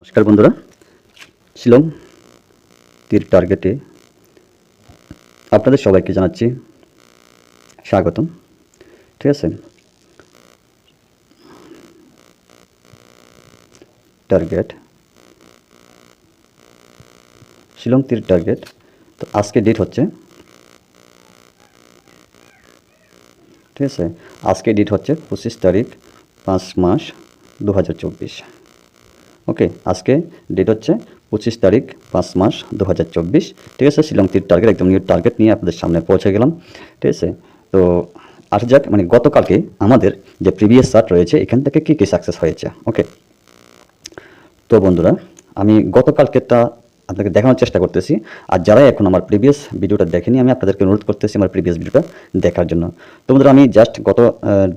নমস্কার বন্ধুরা, শিলং তীর টার্গেটে আপনাদের সবাইকে জানাচ্ছি স্বাগতম। ঠিক আছে, টার্গেট শিলং তীর টার্গেট। তো আজকে ডেট হচ্ছে, ঠিক আছে, আজকে ডেট হচ্ছে 25 তারিখ 5 মাস 2024। ওকে, আজকে ডেট হচ্ছে 25 তারিখ 5 মাস 2024। ঠিক আছে, শিলং তীর টার্গেট একদম নিউ টার্গেট নিয়ে আপনাদের সামনে পৌঁছে গেলাম। ঠিক আছে, তো আসা যাক, গতকালকে আমাদের যে প্রিভিয়াস চার্ট রয়েছে এখান থেকে কী কী সাকসেস হয়েছে। ওকে, তো বন্ধুরা, আমি গতকালকেরটা আপনাকে দেখানোর চেষ্টা করতেছি। আর যারা এখন আমার প্রিভিয়াস ভিডিওটা দেখেনি, আমি আপনাদেরকে অনুরোধ করতেছি আমার প্রিভিয়াস ভিডিওটা দেখার জন্য। তো বন্ধুরা, আমি জাস্ট গত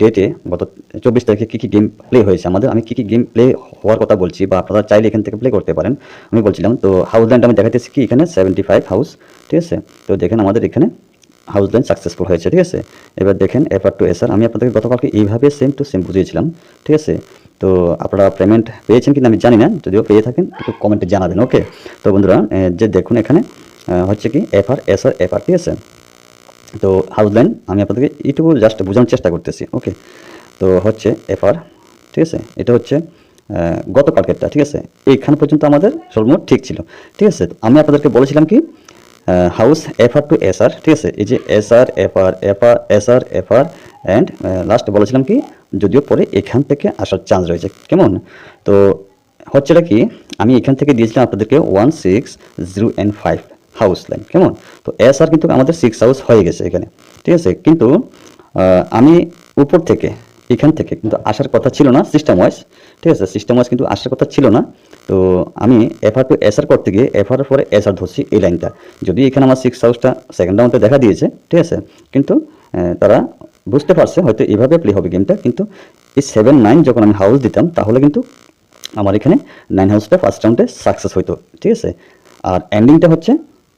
ডেটে গত 24 তারিখে কী কী গেম প্লে হয়েছে আমাদের, আমি কী কী গেম প্লে হওয়ার কথা বলছি, বা আপনারা চাইলে এখান থেকে প্লে করতে পারেন আমি বলছিলাম। তো হাউস ল্যান্ড আমি দেখাইতেছি কি এখানে 75 হাউস। ঠিক আছে, তো দেখেন আমাদের এখানে হাউস লাইন সাকসেসফুল হয়েছে। ঠিক আছে, এবার দেখেন এফআর টু এসআর আমি আপনাদেরকে গতকালকে এইভাবে সেম টু সেম বুঝিয়েছিলাম। ঠিক আছে, তো আপনারা পেমেন্ট পেয়েছেন কিনা আমি জানি না, যদিও পেয়ে থাকেন একটু কমেন্টে জানাবেন। ওকে, তো বন্ধুরা, যে দেখুন এখানে হচ্ছে কি এফআর এসআর এফআর। ঠিক আছে, তো হাউস লাইন আমি আপনাদেরকে এইটুকু জাস্ট বোঝানোর চেষ্টা করতেছি। ওকে, তো হচ্ছে এফআর। ঠিক আছে, এটা হচ্ছে গতকালকেরটা। ঠিক আছে, এইখান পর্যন্ত আমাদের সর্বমোট ঠিক ছিল। ঠিক আছে, আমি আপনাদেরকে বলেছিলাম কি হাউস এফআর টু এসআর। ঠিক আছে, এই যে SR FR FR SR FR and last বলেছিলাম কি যদিও পরে এখান থেকে আসার চান্স রয়েছে। কেমন? তো হচ্ছেটা কি, আমি এখান থেকে দিয়েছিলাম আপনাদেরকে 1 6 0 and 5 হাউস লাইন। কেমন? তো এসআর কিন্তু আমাদের 6 হাউস হয়ে গেছে এখানে। ঠিক আছে, কিন্তু আমি উপর থেকে এখান থেকে কিন্তু আসার কথা ছিল না সিস্টেম ওয়াইজ। ঠিক আছে, সিস্টেম ওয়াইজ কিন্তু আসার কথা ছিল না। তো আমি এফআর টু এসআর করতে গিয়ে এফআর পরে এসআর ধরছি এই লাইনটা, যদি এখানে আমার 6 হাউসটা সেকেন্ড রাউন্ডে দেখা দিয়েছে। ঠিক আছে, কিন্তু তারা বুঝতে পারছে হয়তো এইভাবে প্লে হবে গেমটা, কিন্তু এই 7 9 যখন আমি হাউস দিতাম তাহলে কিন্তু আমার এখানে 9 হাউসটা ফার্স্ট রাউন্ডে সাকসেস হইতো। ঠিক আছে, আর এন্ডিংটা হচ্ছে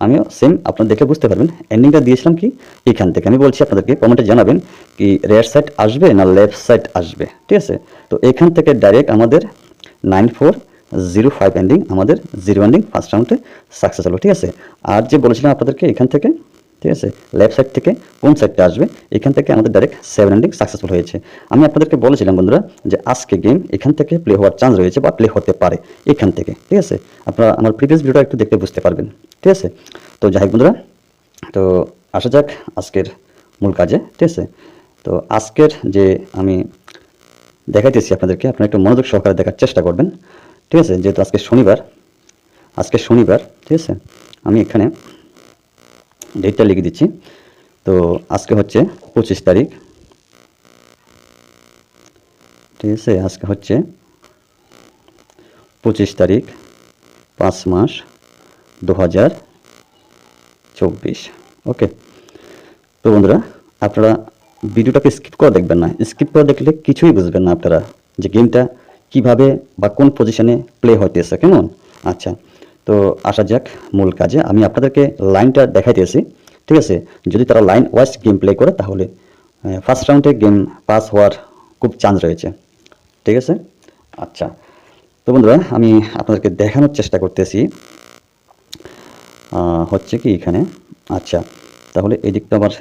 আমিও সেম আপনারা দেখে বুঝতে পারবেন। এন্ডিংটা দিয়েছিলাম কি এখান থেকে, আমি বলছি আপনাদেরকে কমেন্টে জানাবেন কি রেড সাইড আসবে না লেফট সাইড আসবে। ঠিক আছে, তো এখান থেকে ডাইরেক্ট আমাদের 9405 এন্ডিং, আমাদের 0 এন্ডিং ফার্স্ট রাউন্ডে সাকসেস হলো। ঠিক আছে, আর যে বলেছিলাম আপনাদেরকে এখান থেকে, ঠিক আছে, লেফট সাইড থেকে কোন সাইডটা আসবে, এখান থেকে আমাদের ডাইরেক্ট 7 এন্ডিং সাকসেসফুল হয়েছে। আমি আপনাদেরকে বলেছিলাম বন্ধুরা যে আজকে গেম এখান থেকে প্লে হওয়ার চান্স রয়েছে বা প্লে হতে পারে এখান থেকে। ঠিক আছে, আপনারা আমার প্রিভিয়াস ভিডিওটা একটু দেখতে বুঝতে পারবেন। ঠিক আছে, তো যাই হোক বন্ধুরা, তো আসা যাক আজকের মূল কাজে। ঠিক আছে, তো আজকের যে আমি দেখাইতেছি আপনাদেরকে, আপনারা একটু মনোযোগ সহকারে দেখার চেষ্টা করবেন। ঠিক আছে, যেহেতু আজকে শনিবার, ঠিক আছে, আমি এখানে ডেটটা লিখে দিচ্ছি। তো আজকে হচ্ছে 25 তারিখ। ঠিক আছে, আজকে হচ্ছে 25 তারিখ 5 মাস 2024। ওকে, তো বন্ধুরা, আপনারা ভিডিওটাকে স্কিপ করে দেখবেন না, স্কিপ করে দেখলে কিছুই বুঝবেন না আপনারা যে গেমটা কিভাবে বা কোন পজিশনে প্লে হইতেছে। কেমন? আচ্ছা, তো আসা যাক মূল কাজে। আমি আপনাদেরকে লাইনটা দেখাইতেছি। ঠিক আছে, যদি তারা লাইন ওয়াইজ গেম প্লে করে তাহলে ফার্স্ট রাউন্ডে গেম পাস হওয়ার খুব চান্স রয়েছে। ঠিক আছে, আচ্ছা, তো বন্ধুরা, আমি আপনাদেরকে দেখানোর চেষ্টা করতেছি হচ্ছে কি এখানে। আচ্ছা, তাহলে এই দিকটা আমার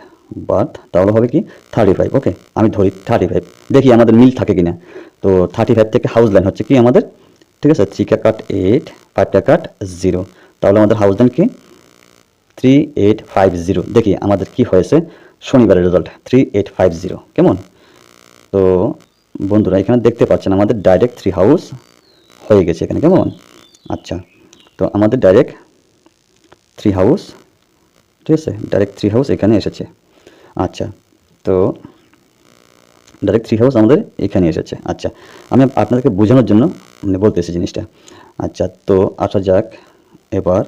বাদ, তাহলে হবে কি 35। ওকে, আমি ধরি 35, দেখি আমাদের মিল থাকে কিনা। তো 35 থেকে হাউস লাইন হচ্ছে কি আমাদের, ঠিক আছে, 3টা কাট 8, 5টা কাট 0, তাহলে আমাদের হাউস লাইন কি 3850। দেখি আমাদের কি হয়েছে শনিবারের রেজাল্ট 3850। কেমন? তো বন্ধুরা, এখানে দেখতে পাচ্ছেন আমাদের ডাইরেক্ট 3 হাউস হয়ে গেছে এখানে। কেমন? আচ্ছা, তো আমাদের ডাইরেক্ট 3 হাউস, ঠিক আছে, ডাইরেক্ট 3 হাউস এখানে এসেছে। আচ্ছা, তো ডাইরেক্ট 3 হাউস আমাদের এখানে এসেছে। আচ্ছা, আমি আপনাদেরকে বোঝানোর জন্য বলতেছি জিনিসটা। আচ্ছা, তো আসা যাক এবার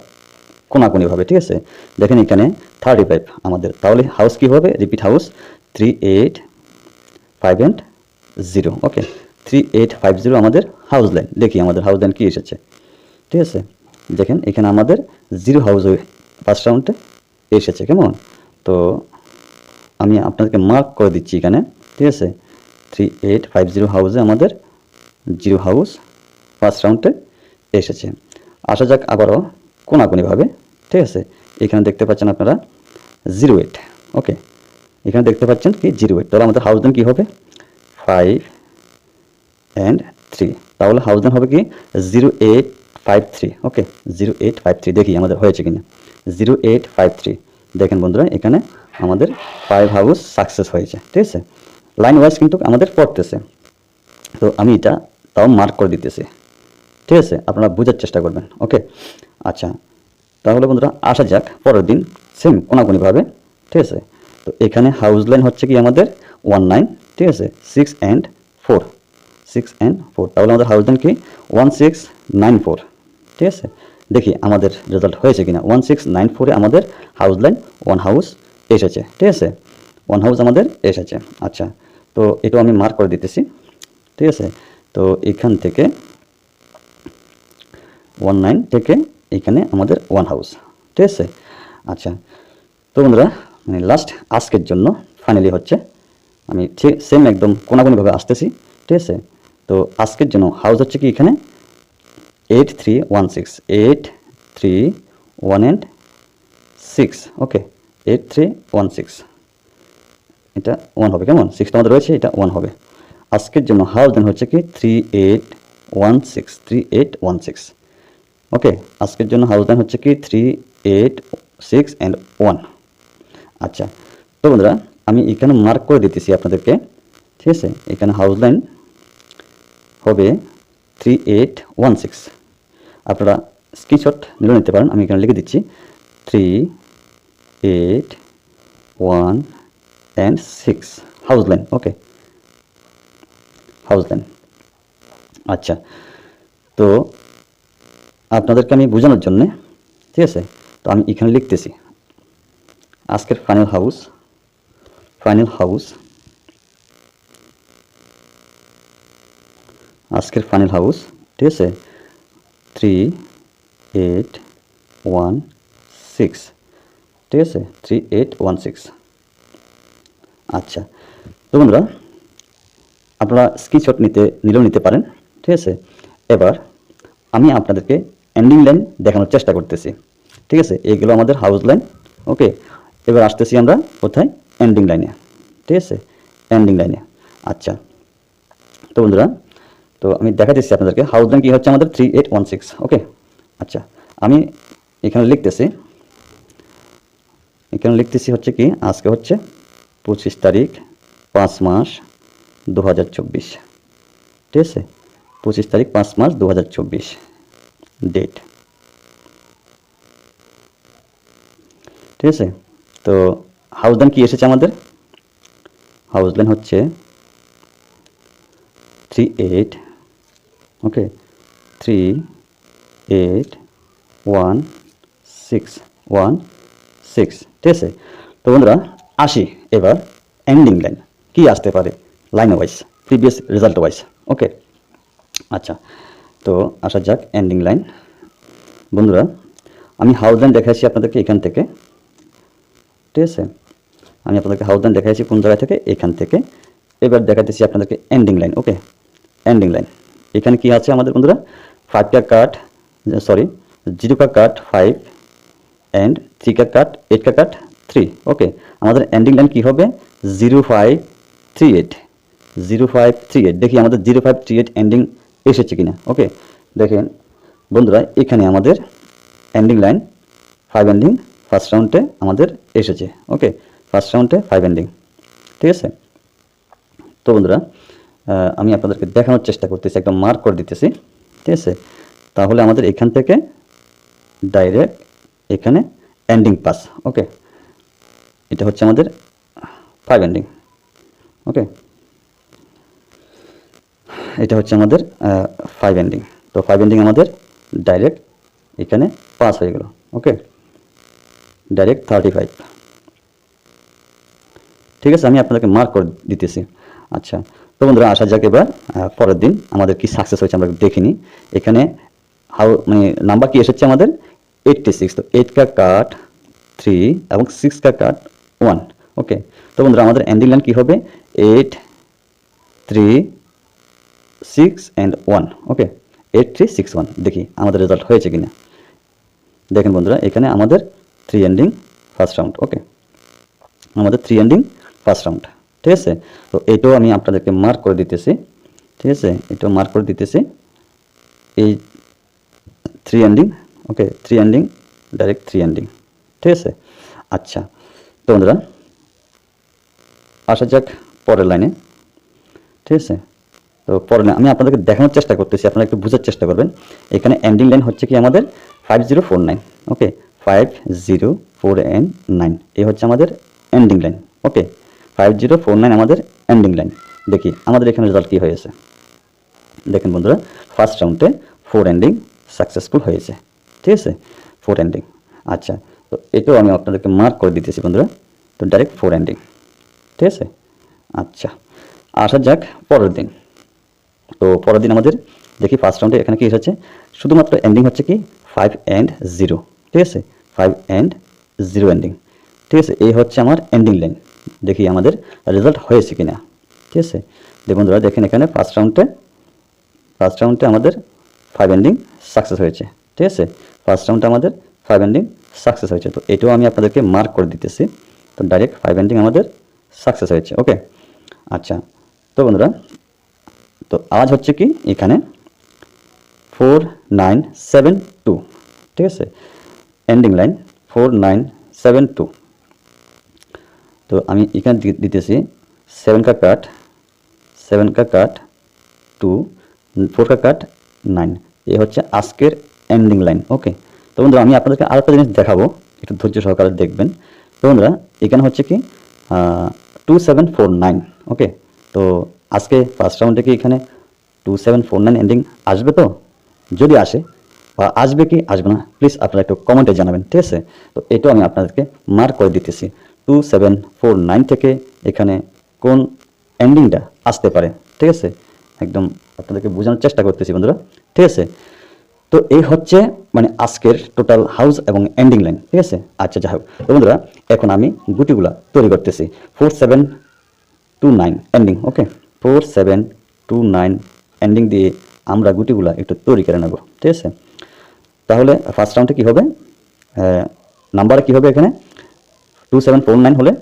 কোনাকুনিভাবে। ঠিক আছে, দেখেন এখানে 35 আমাদের, তাহলে হাউস কি হবে, রিপিট হাউস 3850 and 0। ওকে, 3850 আমাদের হাউস লাইন। দেখি আমাদের হাউস লাইন কি এসেছে। ঠিক আছে, দেখেন এখানে আমাদের 0 হাউস ফার্স্ট রাউন্ডে এসেছে। কেমন? তো আমি আপনাদেরকে মার্ক করে দিচ্ছি এখানে। ঠিক আছে, 3850 হাউসে আমাদের 0 হাউস ফার্স্ট রাউন্ডে এসেছে। আসা যাক আবারও কোনাকুনিভাবে, ঠিক আছে। এখানে দেখতে পাচ্ছেন আপনারা 08, ওকে, এখানে দেখতে পাচ্ছেন কি 08, তাহলে আমাদের হাউস দেন কী হবে 5 and 3, তাহলে হাউস দেন হবে কি 0853, ওকে 0853। দেখি আমাদের হয়েছে কিনা 0853। দেখেন বন্ধুরা এখানে আমাদের 5 হাউস সাকসেস হয়েছে, ঠিক আছে। লাইন ওয়াইজ কিন্তু আমাদের পড়তেছে, তো আমি এটা তাও মার্ক করে দিতেছি, ঠিক আছে, আপনারা বোঝার চেষ্টা করবেন, ওকে। আচ্ছা, তাহলে বন্ধুরা আসা যাক পরের দিন সেম কোনাকুনিভাবে, ঠিক আছে। তো এখানে হাউস লাইন হচ্ছে কি আমাদের 19, ঠিক আছে, 6 and 4, 6 and 4, তাহলে আমাদের হাউস লাইন কি 1694, ঠিক আছে। দেখি আমাদের রেজাল্ট হয়েছে কিনা 1694-এ আমাদের হাউস লাইন 1 হাউস এসেছে, ঠিক আছে, 1 হাউস আমাদের এসেছে। আচ্ছা, তো এটাও আমি মার্ক করে দিতেছি, ঠিক আছে। তো এখান থেকে 19 থেকে এখানে আমাদের 1 হাউস, ঠিক আছে। আচ্ছা, তো বন্ধুরা মানে লাস্ট আজকের জন্য ফাইনালি হচ্ছে আমি ঠিক সেম একদম কোনাকুনিভাবে আসতেছি, ঠিক আছে। তো আজকের জন্য হাউস হচ্ছে কি এখানে 8316, 831 and 6, ওকে 8316, এটা 1 হবে, কেমন 6টা আমাদের রয়েছে, এটা 1 হবে। আজকের জন্য হাউস দেন হচ্ছে কি 3816, 3816, ওকে। আজকের জন্য হাউস লাইন হচ্ছে কি 386 and 1। আচ্ছা, তো বন্ধুরা আমি এখানে মার্ক করে দিতেছি আপনাদেরকে, ঠিক আছে। এখানে হাউস লাইন হবে 3816, আপনারা স্ক্রিনশট নিলে নিতে পারেন, আমি এখানে লিখে দিচ্ছি 381 and 6 house line, okay house line. আচ্ছা, তো আপনাদেরকে আমি বোঝানোর জন্য, ঠিক আছে, তো আমি এখানে লিখতেছি আজকের ফাইনাল হাউস, আজকের ফাইনাল হাউস, ঠিক আছে 3816, ঠিক আছে 3816। আচ্ছা, তো বন্ধুরা আপনারা স্ক্রিনশট নিলেও নিতে পারেন, ঠিক আছে। এবার আমি আপনাদেরকে এন্ডিং লাইন দেখানোর চেষ্টা করতেছি, ঠিক আছে। এইগুলো আমাদের হাউস লাইন, ওকে। এবার আসতেছি আমরা কোথায় এন্ডিং লাইনে, ঠিক আছে, এন্ডিং লাইনে। আচ্ছা, তো বন্ধুরা তো আমি দেখা দিচ্ছি আপনাদেরকে হাউস লাইন কী হচ্ছে আমাদের 3816, ওকে। আচ্ছা, আমি এখানে লিখতেছি হচ্ছে কি আজকে হচ্ছে 25 তারিখ 5 মাস 2024, ঠিক আছে, 25 তারিখ 5 মাস 2024 ডেট, ঠিক আছে। তো হাউস লাইন কি এসেছে আমাদের, হাউস লাইন হচ্ছে 38, ওকে 3816, ঠিক আছে। তো বন্ধুরা আসি এবার এন্ডিং লাইন কি আসতে পারে line wise, previous result wise, okay. আচ্ছা, তো আসা যাক এন্ডিং লাইন। বন্ধুরা আমি হাউস লাইন দেখাইছি আপনাদেরকে এখান থেকে, ঠিক আছে, আমি আপনাদেরকে হাউস লাইন দেখাইছি কোন জায়গা থেকে, এখান থেকে। এবার দেখাতেছি আপনাদেরকে এন্ডিং লাইন, ওকে এন্ডিং লাইন। এখানে কি আছে আমাদের বন্ধুরা 5 का কাট, সরি 0 का কাট 5 and 3 का কাট 8 का কাট 3, ওকে। আমাদের এন্ডিং লাইন কি হবে 0538, 0538। দেখি আমাদের 0538 এন্ডিং এসেছে কিনা, ওকে। দেখেন বন্ধুরা এখানে আমাদের এন্ডিং লাইন 5 এন্ডিং ফার্স্ট রাউন্ডে আমাদের এসেছে, ওকে ফার্স্ট রাউন্ডে 5 এন্ডিং, ঠিক আছে। তো বন্ধুরা আমি আপনাদেরকে দেখানোর চেষ্টা করতেছি, একদম মার্ক করে দিতেছি, ঠিক আছে। তাহলে আমাদের এখান থেকে ডাইরেক্ট এখানে এন্ডিং পাস, ওকে। এটা হচ্ছে আমাদের 5 এন্ডিং, ওকে। এটা হচ্ছে আমাদের 5 এন্ডিং। তো 5 এন্ডিং আমাদের ডাইরেক্ট এখানে পাস হয়ে গেল, ওকে ডাইরেক্ট 35, ঠিক আছে। আমি আপনাদেরকে মার্ক করে দিতেছি। আচ্ছা, তো বন্ধুরা আসা যাক এবার পরের দিন আমাদের কি সাকসেস হয়েছে আমরা দেখিনি। এখানে মানে নাম্বার কি এসেছে আমাদের 86, তো 8 का কাট 3 এবং 6 का কাট 1, ওকে। তো বন্ধুরা আমাদের এন্ডিং লাইন কি হবে 8 3 6 and 1, ওকে 8361 দেখি আমাদের রেজাল্ট হয়েছে কিনা। দেখেন বন্ধুরা এখানে আমাদের 3 এন্ডিং ফার্স্ট রাউন্ড। ওকে, আমাদের 3 এন্ডিং ফার্স্ট রাউন্ড, ঠিক আছে। তো এটাও আমি আপনাদেরকে মার্ক করে দিতেছি, ঠিক আছে, এটাও মার্ক করে দিতেছি এই 3 এন্ডিং। ওকে, 3 এন্ডিং, ডাইরেক্ট 3 এন্ডিং, ঠিক আছে। আচ্ছা, তো বন্ধুরা আসা যাক পরের লাইনে, ঠিক আছে। তো পরের লাইন আমি আপনাদেরকে দেখানোর চেষ্টা করতেছি, আপনারা একটু বোঝার চেষ্টা করবেন। এখানে এন্ডিং লাইন হচ্ছে কি আমাদের 5049। ওকে, 5049 এই হচ্ছে আমাদের এন্ডিং লাইন। ওকে, 5049 আমাদের এন্ডিং লাইন। দেখি আমাদের এখানে রেজাল্ট কী হয়েছে। দেখেন বন্ধুরা ফার্স্ট রাউন্ডে 4 এন্ডিং সাকসেসফুল হয়েছে, ঠিক আছে, 4 এন্ডিং। আচ্ছা, তো এটাও আমি আপনাদেরকে মার্ক করে দিতেছি বন্ধুরা। তো ডাইরেক্ট 4 এন্ডিং, ঠিক আছে। আচ্ছা, আসা যাক পরের দিন। তো পরের দিন আমাদের দেখি ফার্স্ট রাউন্ডে এখানে কী হচ্ছে, শুধুমাত্র এন্ডিং হচ্ছে কি 5 and 0, ঠিক আছে, 5 and 0 এন্ডিং, ঠিক আছে। এই হচ্ছে আমার এন্ডিং লাইন। দেখি আমাদের রেজাল্ট হয়েছে কিনা, ঠিক আছে। দেখুন বন্ধুরা দেখেন এখানে ফার্স্ট রাউন্ডে আমাদের 5 এন্ডিং সাকসেস হয়েছে, ঠিক আছে। ফার্স্ট রাউন্ডে আমাদের 5 এন্ডিং সাকসেস হয়েছে। তো এটাও আমি আপনাদেরকে মার্ক করে দিতেছি। তো ডাইরেক্ট 5 এন্ডিং আমাদের সাকসেস হয়েছে। ওকে, আচ্ছা, তো বন্ধুরা তো আজ হচ্ছে কি এখানে 4972, ঠিক আছে, এন্ডিং লাইন 4972। তো আমি এখানে দিতেছি 7 का काट 2, 4 का काट 9। এই হচ্ছে আজকের এন্ডিং লাইন। ওকে, তো বন্ধুরা আমি আপনাদেরকে আরেকটা জিনিস দেখাবো, একটু ধৈর্য সহকারে দেখবেন। তো বন্ধুরা এখানে হচ্ছে কি 2749। ওকে, তো আজকে ফার্স্ট রাউন্ডে কি এখানে 2749 এন্ডিং আসবে? তো যদি আসে বা আসবে কি আসবে না প্লিজ আপনারা একটু কমেন্টে জানাবেন, ঠিক আছে। তো এটাও আমি আপনাদেরকে মার্ক করে দিতেছি 2749 থেকে এখানে কোন এন্ডিংটা আসতে পারে, ঠিক আছে। একদম আপনাদেরকে বোঝানোর চেষ্টা করতেছি বন্ধুরা, ঠিক আছে। তো এই হচ্ছে মানে আজকের টোটাল হাউস এবং এন্ডিং লাইন, ঠিক আছে। আচ্ছা যাই হোক, তো বন্ধুরা এখন আমি গুটিগুলা তৈরি করতেছি 4729 এন্ডিং। ওকে, 4729 এন্ডিং দিয়ে আমরা গুটিগুলা একটু তৈরি করে নেব, ঠিক আছে। তাহলে ফার্স্ট রাউন্ডে কী হবে, নাম্বার কী হবে এখানে 2749 হলে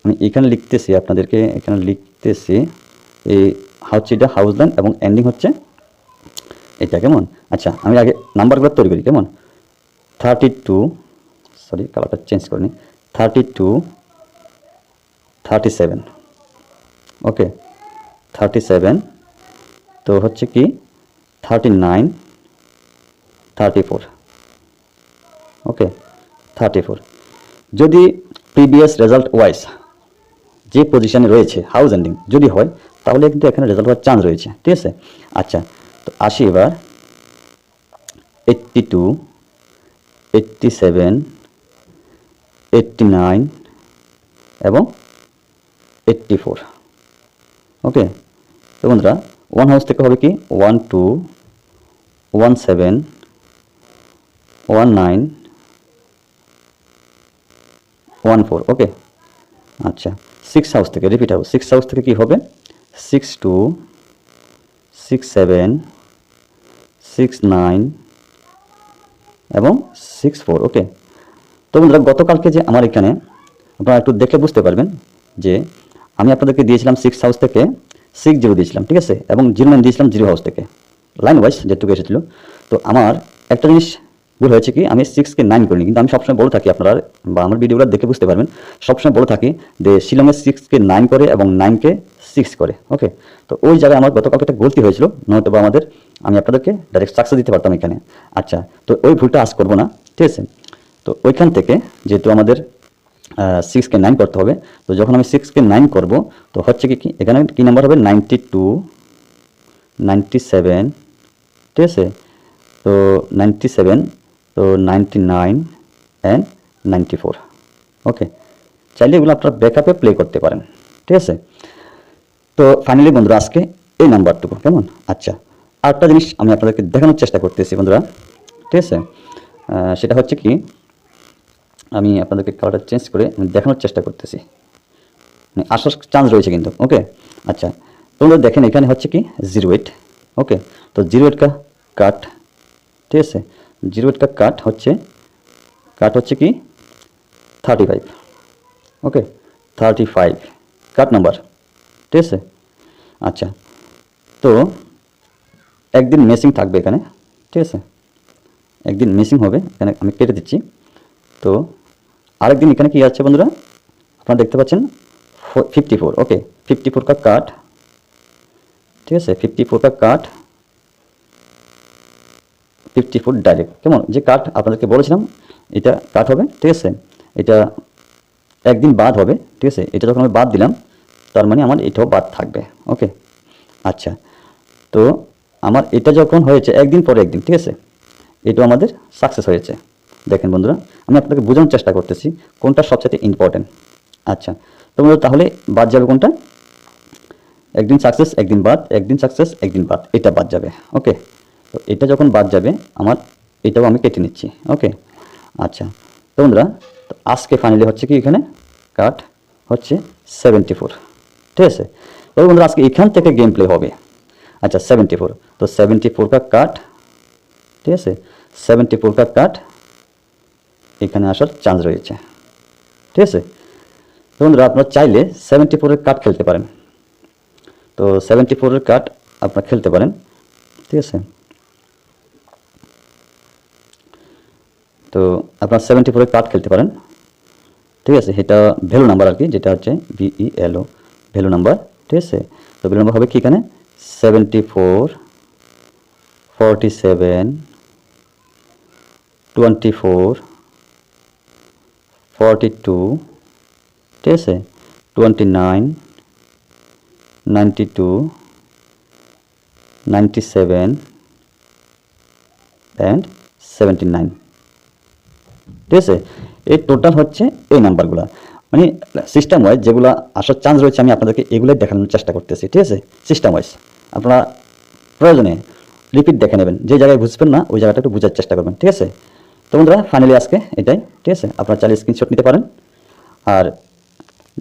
আমি এখানে লিখতেছি আপনাদেরকে, এখানে লিখতেছি এই হচ্ছে এটা হাউস লাইন এবং এন্ডিং হচ্ছে এটা, কেমন। আচ্ছা, আমি আগে নাম্বারগুলো তৈরি করি, কেমন। 32, সরি কালারটা চেঞ্জ করে নিই, 32, 37। ওকে, 37, তো হচ্ছে কি 39, 34। ওকে, 34। যদি প্রিভিয়াস রেজাল্ট ওয়াইজ যে পজিশনে রয়েছে হাউস এন্ডিং যদি হয় তাহলে কিন্তু এখানে রেজাল্ট হওয়ার চান্স রয়েছে, ঠিক আছে। আচ্ছা, তো আসি এবার 82, 87, 89 এবং 84। ওকে, তো বন্ধুরা ওয়ান হাউস থেকে হবে কি 12, 17, 19, 14। ওকে, আচ্ছা, 6 হাউস থেকে রিপিট হাউস, 6 হাউস থেকে কি হবে 62, 67, 69 এবং 64। ওকে, তো বন্ধুরা গতকালকে যে আমার এখানে আপনারা একটু দেখলে বুঝতে পারবেন যে আমি আপনাদেরকে দিয়েছিলাম 6 হাউস থেকে 60 দিয়েছিলাম, ঠিক আছে, এবং 09 দিয়েছিলাম 0 হাউস থেকে লাইন ওয়াইজ যেটুকু এসেছিল। তো আমার একটা জিনিস ভুল হয়েছে কি আমি 6কে 9 করিনি, কিন্তু আমি সবসময় বলে থাকি, আপনারা বা আমার ভিডিওগুলো দেখে বুঝতে পারবেন, সবসময় বলে থাকি যে শিলংয়ে 6কে 9 করে এবং 9কে 6 করে। ওকে, তো ওই জায়গায় আমার গতকালকে একটা গলতি হয়েছিল, নয়তো বা আমি আপনাদেরকে ডাইরেক্ট সাকসেস দিতে পারতাম এখানে। আচ্ছা, তো ওই ভুলটা আজ করবো না, ঠিক আছে। তো ওইখান থেকে যেহেতু আমাদের 6কে 9 করতে হবে, তো যখন আমি 6কে 9 করব তো হচ্ছে কি এখানে কি নাম্বার হবে 92, 97, ঠিক আছে, তো 97, তো 99 অ্যান্ড 94। ওকে, চাইলে এগুলো আপনারা ব্যাকআপে প্লে করতে পারেন, ঠিক আছে। তো ফাইনালি বন্ধুরা আজকে এই নাম্বারটুকু, কেমন। আচ্ছা, আরেকটা জিনিস আমি আপনাদেরকে দেখানোর চেষ্টা করতেছি বন্ধুরা, ঠিক আছে। সেটা হচ্ছে কি আমি আপনাদেরকে কালারটা চেঞ্জ করে দেখানোর চেষ্টা করতেছি, মানে আসার চান্স রয়েছে কিন্তু। ওকে, আচ্ছা, তোমরা দেখেন এখানে হচ্ছে কি 08। ওকে, তো 08 का কাট, ঠিক আছে, 0 का কাট হচ্ছে কি 35, ওকে 35 কাট নাম্বার, ঠিক আছে। আচ্ছা, তো একদিন মিসিং থাকবে এখানে, ঠিক আছে, একদিন মিসিং হবে, এখানে আমি কেটে দিচ্ছি। তো আরেকদিন এখানে কি আছে বন্ধুরা, আপনারা দেখতে পাচ্ছেন 54, ওকে 54 का কাট, ঠিক আছে, 54 का কাট 54 ডাইরেক্ট, কেমন যে কাট আপনাদেরকে বলেছিলাম এটা কাট হবে, ঠিক আছে, এটা একদিন বাদ হবে, ঠিক আছে, এটা যখন আমি বাদ দিলাম তার মানে আমার এটাও বাদ থাকবে, ওকে। আচ্ছা, তো আমার এটা যখন হয়েছে একদিন পরে একদিন, ঠিক আছে, এটাও আমাদের সাকসেস হয়েছে। দেখেন বন্ধুরা, আমি আপনাকে বোঝানোর চেষ্টা করতেছি কোনটা সবচেয়ে ইম্পর্টেন্ট। আচ্ছা, তো বন্ধুরা তাহলে বাদ যাবে কোনটা, একদিন সাকসেস একদিন বাদ, একদিন সাকসেস একদিন বাদ, এটা বাদ যাবে, ওকে। তো এটা যখন বাদ যাবে আমার এটাও আমি কেটে নিচ্ছি, ওকে। আচ্ছা, তো বন্ধুরা আজকে ফাইনালি হচ্ছে কি এখানে কাট হচ্ছে 74, ঠিক আছে। তবে বন্ধুরা আজকে এখান থেকে গেম প্লে হবে। আচ্ছা 74, তো 74 का কাট, ঠিক আছে, 74 का কাট এখানে আসার চান্স রয়েছে, ঠিক আছে। তো বন্ধুরা আপনারা চাইলে 74 এর কাট খেলতে পারেন, তো 74 এর কাট আপনারা খেলতে পারেন, ঠিক আছে। তো আপনারা 74 এর কাট খেলতে পারেন, ঠিক আছে, এটা ভ্যালু নাম্বার আর কি, যেটা হচ্ছে VELO ভ্যালু নাম্বার, ঠিক আছে। তো ভ্যালু নাম্বার হবে কি এখানে 74, 47, 24, 42, ঠিক আছে, 29, 92, 97 অ্যান্ড 79, ঠিক আছে। এই টোটাল হচ্ছে এই নাম্বারগুলো, মানে সিস্টেম ওয়াইজ যেগুলো আসার চান্স রয়েছে আমি আপনাদেরকে এগুলোই দেখানোর চেষ্টা করতেছি, ঠিক আছে, সিস্টেম ওয়াইজ। আপনারা প্রয়োজনে রিপিট দেখে নেবেন, যে জায়গায় বুঝবেন না ওই জায়গাটা একটু বোঝার চেষ্টা করবেন, ঠিক আছে। তো বন্ধুরা ফাইনালি আজকে এটাই, ঠিক আছে, আপনারা চাইলে স্ক্রিনশট নিতে পারেন। আর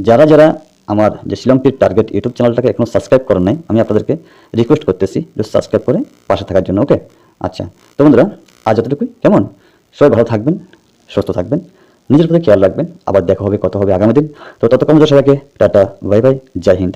যারা যারা আমার যে শিলংপির টার্গেট ইউটিউব চ্যানেলটাকে এখনও সাবস্ক্রাইব করেন নাই, আমি আপনাদেরকে রিকোয়েস্ট করতেছি যে সাবস্ক্রাইব করে পাশে থাকার জন্য, ওকে। আচ্ছা, তো বন্ধুরা আজ এতটুকুই, কেমন, সবাই ভালো থাকবেন, সুস্থ থাকবেন, নিজের প্রতি খেয়াল রাখবেন। আবার দেখা হবে, কথা হবে আগামী দিন। তো ততক্ষণ সবাইকে টাটা, বাই বাই, জয় হিন্দ।